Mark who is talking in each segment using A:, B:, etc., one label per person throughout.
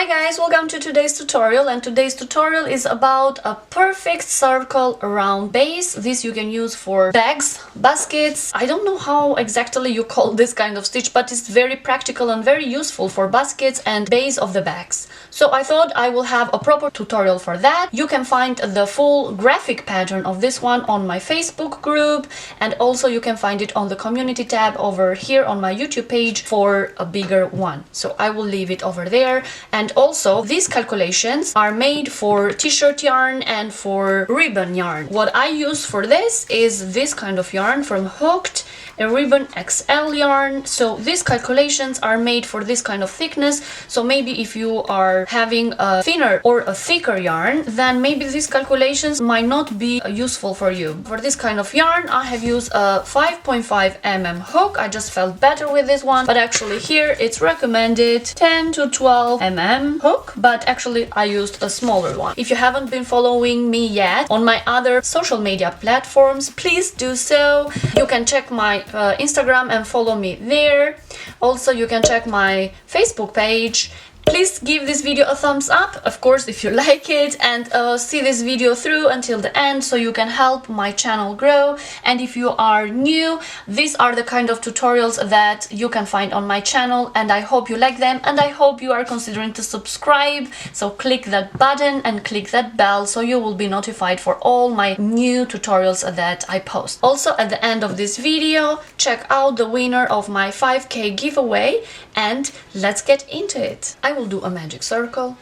A: guys, welcome to today's tutorial, and today's tutorial is about a perfect circle round base. This you can use for bags, baskets. I don't know how exactly you call this kind of stitch, but it's very practical and very useful for baskets and base of the bags. So I thought I will have a proper tutorial for that. You can find the full graphic pattern of this one on my Facebook group, and also you can find it on the community tab over here on my YouTube page for a bigger one. So I will leave it over there. And also these calculations are made for t-shirt yarn and for ribbon yarn. What I use for this is this kind of yarn from Hooked, a ribbon XL yarn. So these calculations are made for this kind of thickness. So maybe if you are having a thinner or a thicker yarn, then maybe these calculations might not be useful for you. For this kind of yarn, I have used a 5.5 mm hook. I just felt better with this one, but actually here it's recommended 10 to 12 mm hook, but actually I used a smaller one. If you haven't been following me yet on my other social media platforms, please do so. You can check my Instagram and follow me there. Also, you can check my Facebook page. Please give this video a thumbs up, of course, if you like it, and see this video through until the end so you can help my channel grow. And if you are new, these are the kind of tutorials that you can find on my channel, and I hope you like them, and I hope you are considering to subscribe. So click that button and click that bell so you will be notified for all my new tutorials that I post. Also, at the end of this video, check out the winner of my 5K giveaway, and let's get into it. I will do a magic circle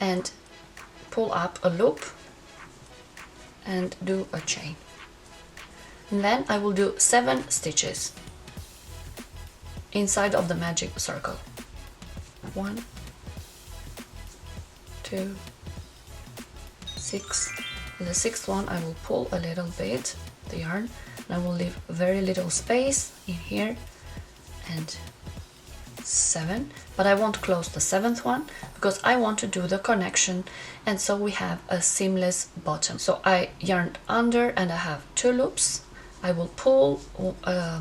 A: and pull up a loop and do a chain. And then I will do 7 stitches inside of the magic circle. 1, 2, 6. The 6th one I will pull a little bit the yarn, and I will leave very little space in here, and 7, but I won't close the 7th one because I want to do the connection, and so we have a seamless bottom. So I yarned under and I have 2 loops. I will pull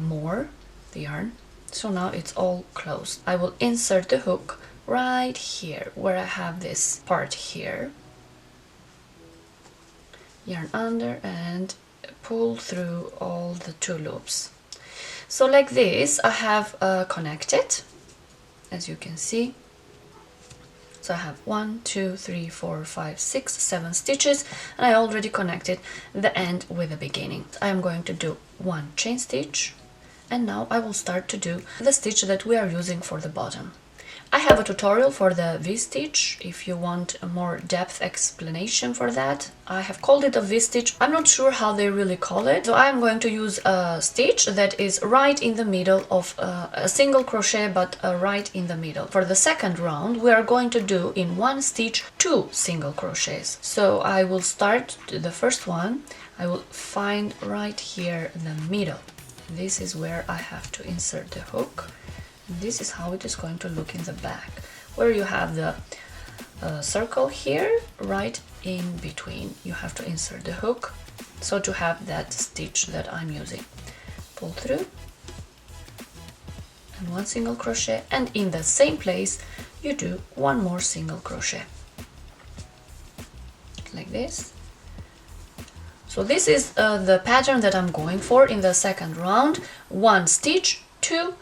A: more the yarn, so now it's all closed. I will insert the hook right here where I have this part here, yarn under and pull through all the 2 loops. So like this I have connected, as you can see. So I have 1, 2, 3, 4, 5, 6, 7 stitches, and I already connected the end with the beginning. I am going to do 1 chain stitch, and now I will start to do the stitch that we are using for the bottom. I have a tutorial for the V-stitch if you want a more depth explanation for that. I have called it a V-stitch. I'm not sure how they really call it. So I'm going to use a stitch that is right in the middle of a single crochet, but right in the middle. For the second round, we are going to do in 1 stitch 2 single crochets. So I will start the first one. I will find right here the middle. This is where I have to insert the hook. This is how it is going to look in the back, where you have the circle here, right in between. You have to insert the hook, so to have that stitch that I'm using. Pull through, and 1 single crochet, and in the same place you do 1 more single crochet, like this. So this is the pattern that I'm going for in the second round. 1 stitch, 2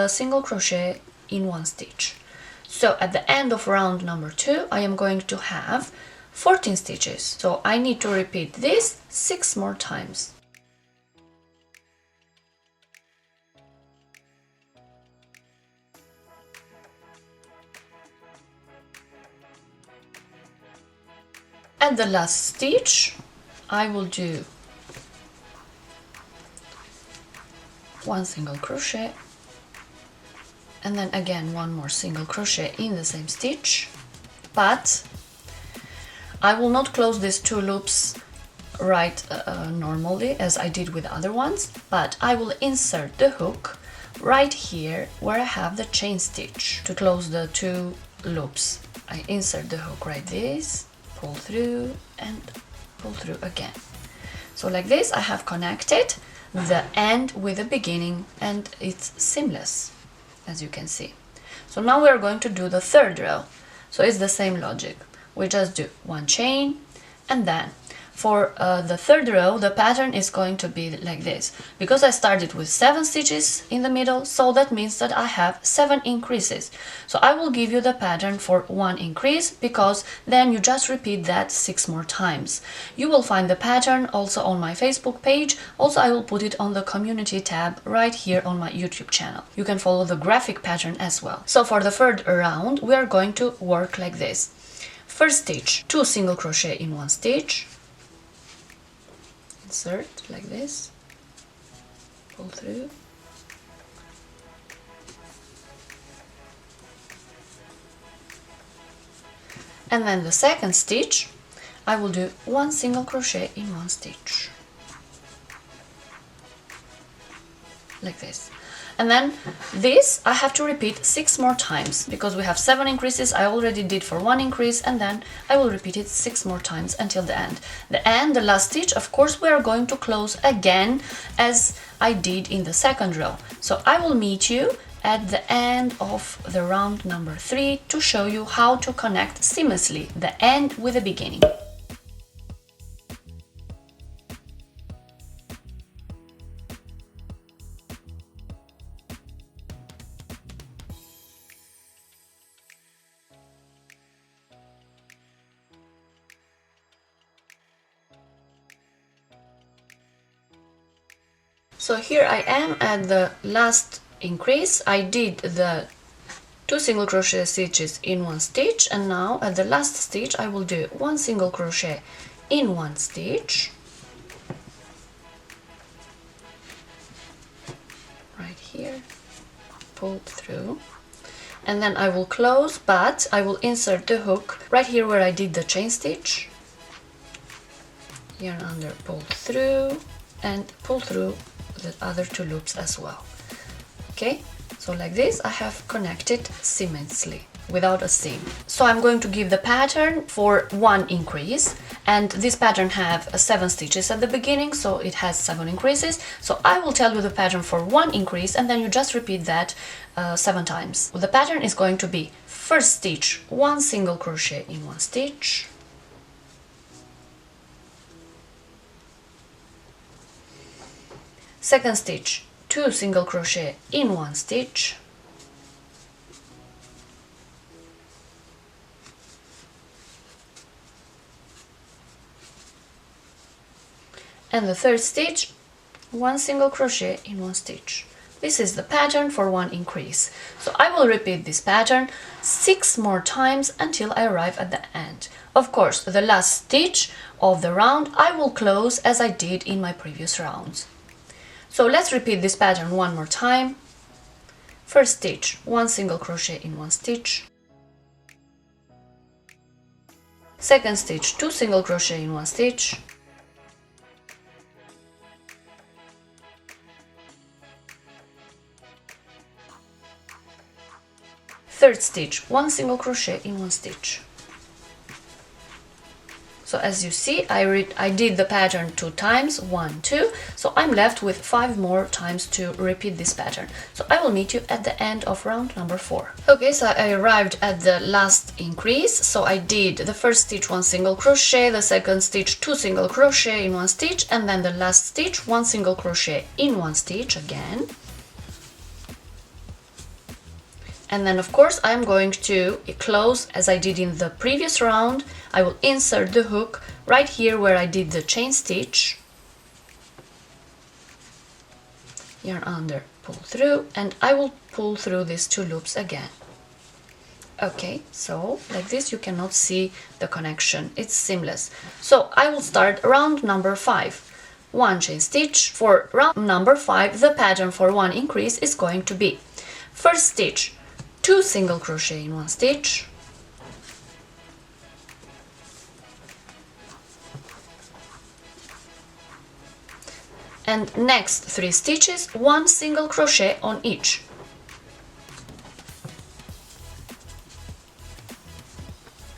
A: single crochet in 1 stitch. So at the end of round number 2 I am going to have 14 stitches. So I need to repeat this 6 more times. At the last stitch I will do 1 single crochet, and then again 1 more single crochet in the same stitch, but I will not close these 2 loops right normally as I did with other ones, but I will insert the hook right here where I have the chain stitch to close the 2 loops. I insert the hook right this, pull through and pull through again. So like this I have connected the end with the beginning, and it's seamless, as you can see. So now we are going to do the third row. So it's the same logic. We just do one chain, and then for the third row the pattern is going to be like this. Because I started with 7 stitches in the middle, so that means that I have 7 increases. So I will give you the pattern for 1 increase, because then you just repeat that 6 more times. You will find the pattern also on my Facebook page. Also, I will put it on the community tab right here on my YouTube channel. You can follow the graphic pattern as well. So for the third round we are going to work like this. First stitch, 2 single crochet in 1 stitch, insert like this, pull through, and then the second stitch I will do 1 single crochet in 1 stitch, like this. And then this I have to repeat 6 more times, because we have 7 increases. I already did for 1 increase, and then I will repeat it 6 more times until the end. The last stitch, of course, we are going to close again as I did in the second row. So I will meet you at the end of the round number 3 to show you how to connect seamlessly the end with the beginning. So here I am at the last increase. I did the 2 single crochet stitches in 1 stitch, and now at the last stitch I will do 1 single crochet in 1 stitch, right here, pull through, and then I will close, but I will insert the hook right here where I did the chain stitch, yarn under, pull through, and pull through the other 2 loops as well. Okay, so like this I have connected seamlessly without a seam. So I'm going to give the pattern for 1 increase, and this pattern have 7 stitches at the beginning, so it has 7 increases. So I will tell you the pattern for 1 increase, and then you just repeat that 7 times. The pattern is going to be: first stitch, 1 single crochet in 1 stitch, second stitch, 2 single crochet in 1 stitch, and the third stitch, 1 single crochet in 1 stitch. This is the pattern for 1 increase. So I will repeat this pattern 6 more times until I arrive at the end. Of course, the last stitch of the round I will close as I did in my previous rounds. So let's repeat this pattern 1 more time. First stitch, 1 single crochet in 1 stitch, second stitch, 2 single crochet in 1 stitch, third stitch, 1 single crochet in 1 stitch. So as you see, I did the pattern 2 times, 1, 2, so I'm left with 5 more times to repeat this pattern. So I will meet you at the end of round number 4. Okay, so I arrived at the last increase. So I did the first stitch, 1 single crochet, the second stitch, 2 single crochet in 1 stitch, and then the last stitch, 1 single crochet in 1 stitch again. And then of course I'm going to close as I did in the previous round. I will insert the hook right here where I did the chain stitch, yarn under, pull through, and I will pull through these 2 loops again. Okay, so like this you cannot see the connection, it's seamless. So I will start round number 5. 1 chain stitch. For round number 5 the pattern for 1 increase is going to be: first stitch, 2 single crochet in 1 stitch, and next 3 stitches, 1 single crochet on each.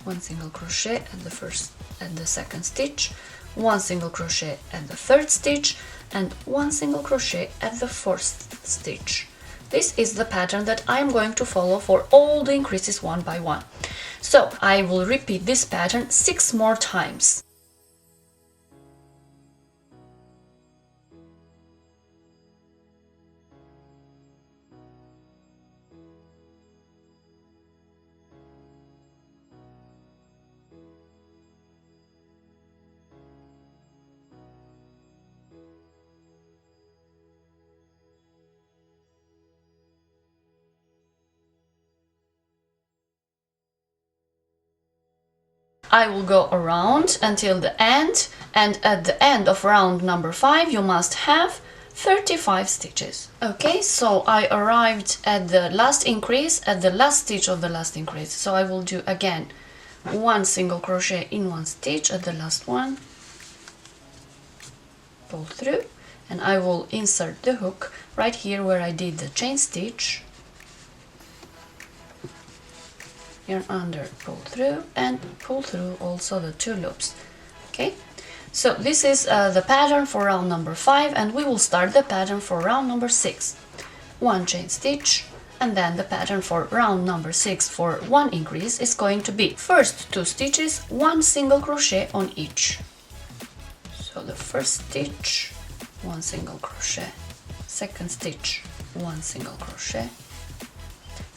A: One single crochet at the second stitch, 1 single crochet at the third stitch, and 1 single crochet at the fourth stitch. This is the pattern that I am going to follow for all the increases one by one. So I will repeat this pattern 6 more times. I will go around until the end, and at the end of round number 5 you must have 35 stitches. Okay, so I arrived at the last increase, at the last stitch of the last increase. So I will do again 1 single crochet in 1 stitch at the last one, pull through, and I will insert the hook right here where I did the chain stitch, yarn under, pull through, and pull through also the 2 loops. Okay, so this is the pattern for round number 5, and we will start the pattern for round number 6. 1 chain stitch, and then the pattern for round number 6 for 1 increase is going to be first 2 stitches, 1 single crochet on each. So the first stitch, 1 single crochet, second stitch, 1 single crochet,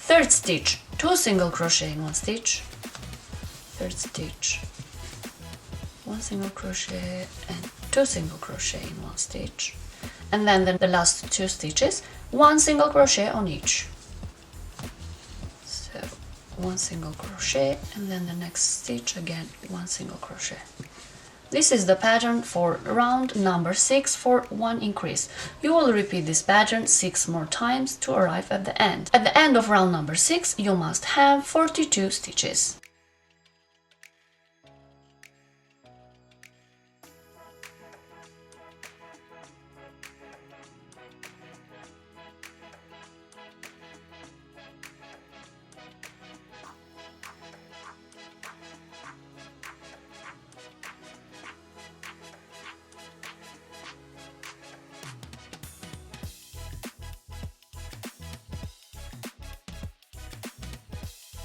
A: third stitch, 2 single crochet in 1 stitch, third stitch, 1 single crochet and 2 single crochet in 1 stitch, and then the last 2 stitches, 1 single crochet on each. So 1 single crochet, and then the next stitch again 1 single crochet. This is the pattern for round number 6 for 1 increase. You will repeat this pattern 6 more times to arrive at the end. At the end of round number 6 you must have 42 stitches.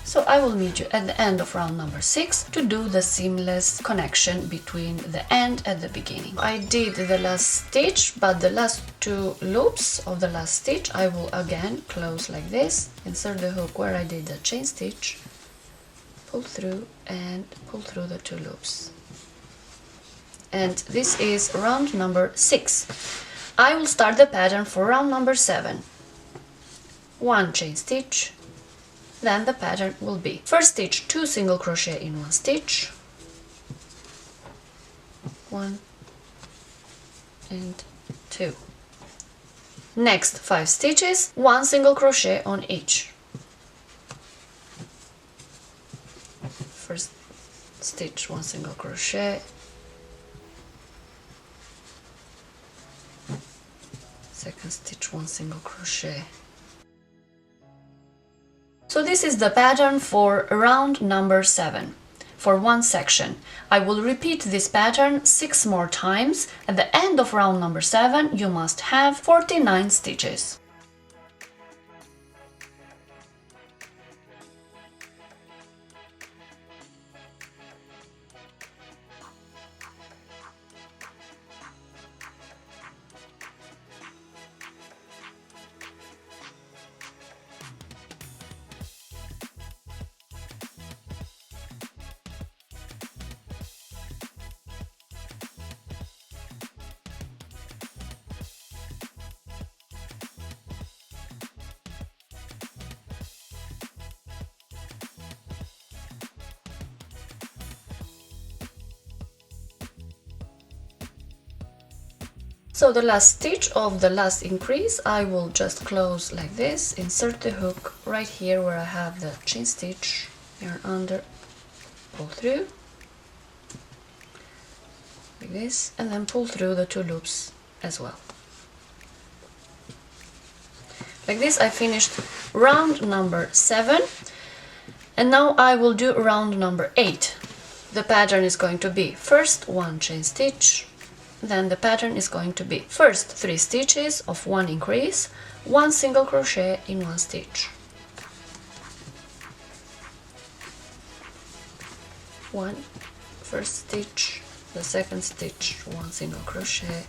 A: So I will meet you at the end of round number 6 to do the seamless connection between the end and the beginning. I did the last stitch, but the last 2 loops of the last stitch I will again close like this, insert the hook where I did the chain stitch, pull through and pull through the 2 loops. And this is round number 6. I will start the pattern for round number 7. 1 chain stitch, then the pattern will be first stitch 2 single crochet in 1 stitch, 1 and 2. Next 5 stitches, 1 single crochet on each. First stitch 1 single crochet, second stitch 1 single crochet. So this is the pattern for round number 7, for 1 section. I will repeat this pattern 6 more times. At the end of round number 7 you must have 49 stitches. So the last stitch of the last increase I will just close like this, insert the hook right here where I have the chain stitch, yarn under, pull through like this, and then pull through the 2 loops as well. Like this I finished round number 7, and now I will do round number 8. The pattern is going to be first 1 chain stitch, then the pattern is going to be first 3 stitches of 1 increase, 1 single crochet in 1 stitch, one first stitch, the second stitch, one single crochet,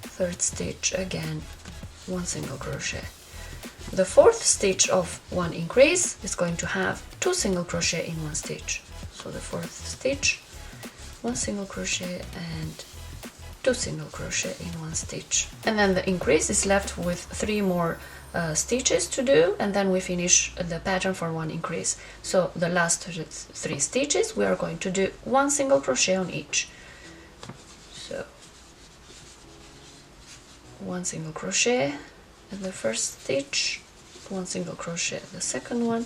A: third stitch, again one single crochet. The fourth stitch of one increase is going to have 2 single crochet in one stitch. So the fourth stitch, 1 single crochet and 2 single crochet in one stitch. And then the increase is left with 3 more stitches to do, and then we finish the pattern for one increase. So the last 3 stitches we are going to do 1 single crochet on each. So 1 single crochet at the first stitch, 1 single crochet at the second one,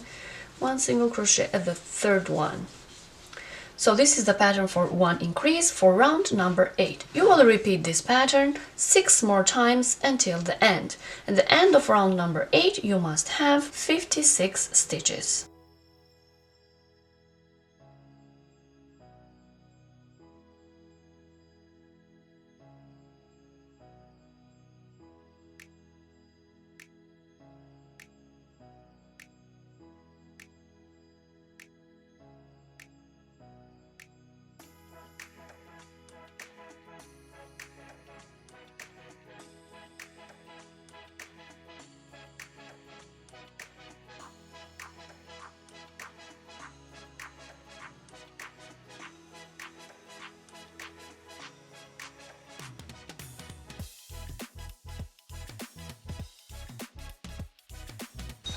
A: 1 single crochet at the third one. So this is the pattern for one increase for round number 8. You will repeat this pattern 6 more times until the end. At the end of round number 8 you must have 56 stitches.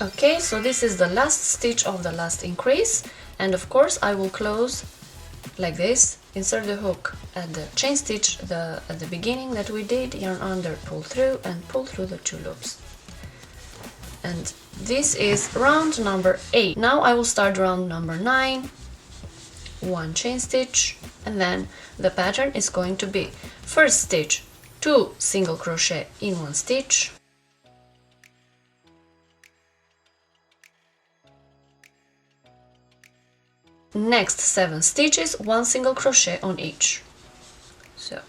A: Okay, so this is the last stitch of the last increase, and of course I will close like this, insert the hook at the chain stitch at the beginning that we did, yarn under, pull through, and pull through the 2 loops. And this is round number 8. Now I will start round number 9, 1 chain stitch, and then the pattern is going to be first stitch, 2 single crochet in one stitch, next 7 stitches, 1 single crochet on each. So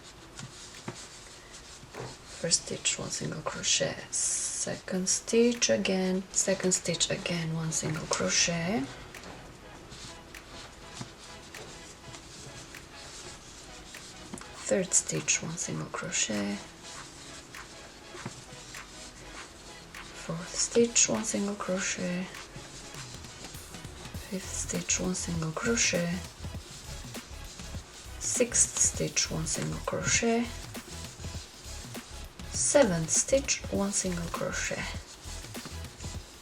A: first stitch, 1 single crochet, second stitch again, 1 single crochet, third stitch, 1 single crochet, fourth stitch, 1 single crochet, fifth stitch, 1 single crochet, sixth stitch, 1 single crochet, seventh stitch, 1 single crochet.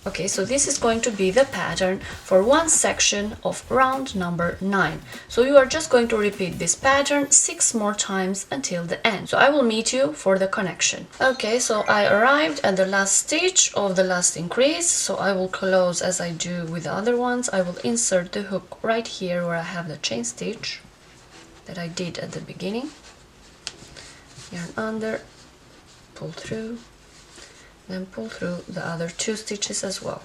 A: Okay, so this is going to be the pattern for one section of round number 9. So you are just going to repeat this pattern 6 more times until the end. So I will meet you for the connection. Okay, so I arrived at the last stitch of the last increase, so I will close as I do with the other ones. I will insert the hook right here where I have the chain stitch that I did at the beginning. Yarn under, pull through, then pull through the other 2 stitches as well.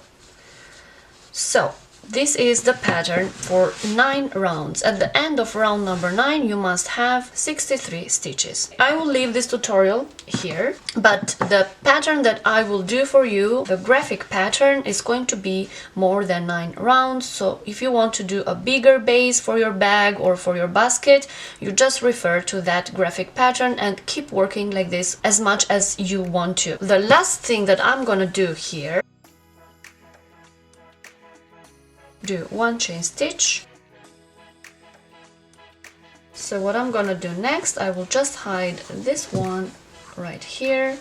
A: So this is the pattern for 9 rounds. At the end of round number 9 you must have 63 stitches. I will leave this tutorial here, but the pattern that I will do for you, the graphic pattern, is going to be more than 9 rounds. So if you want to do a bigger base for your bag or for your basket, you just refer to that graphic pattern and keep working like this as much as you want to. The last thing that I'm gonna do here, do 1 chain stitch. So what I'm gonna do next, I will just hide this one right here.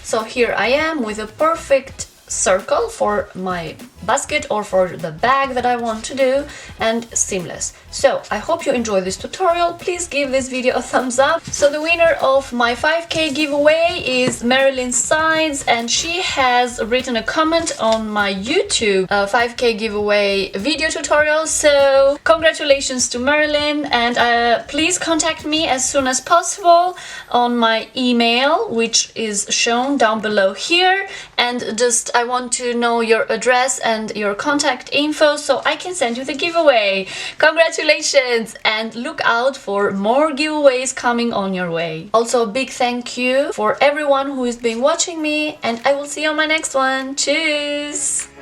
A: So here I am with a perfect circle for my basket or for the bag that I want to do, and seamless. So I hope you enjoyed this tutorial. Please give this video a thumbs up. So the winner of my 5k giveaway is Marilyn Sides, and she has written a comment on my YouTube 5k giveaway video tutorial. So congratulations to Marilyn, and please contact me as soon as possible on my email, which is shown down below here, and just I want to know your address and your contact info so I can send you the giveaway. Congratulations, and look out for more giveaways coming on your way. Also, a big thank you for everyone who has been watching me, and I will see you on my next one. Tschüss!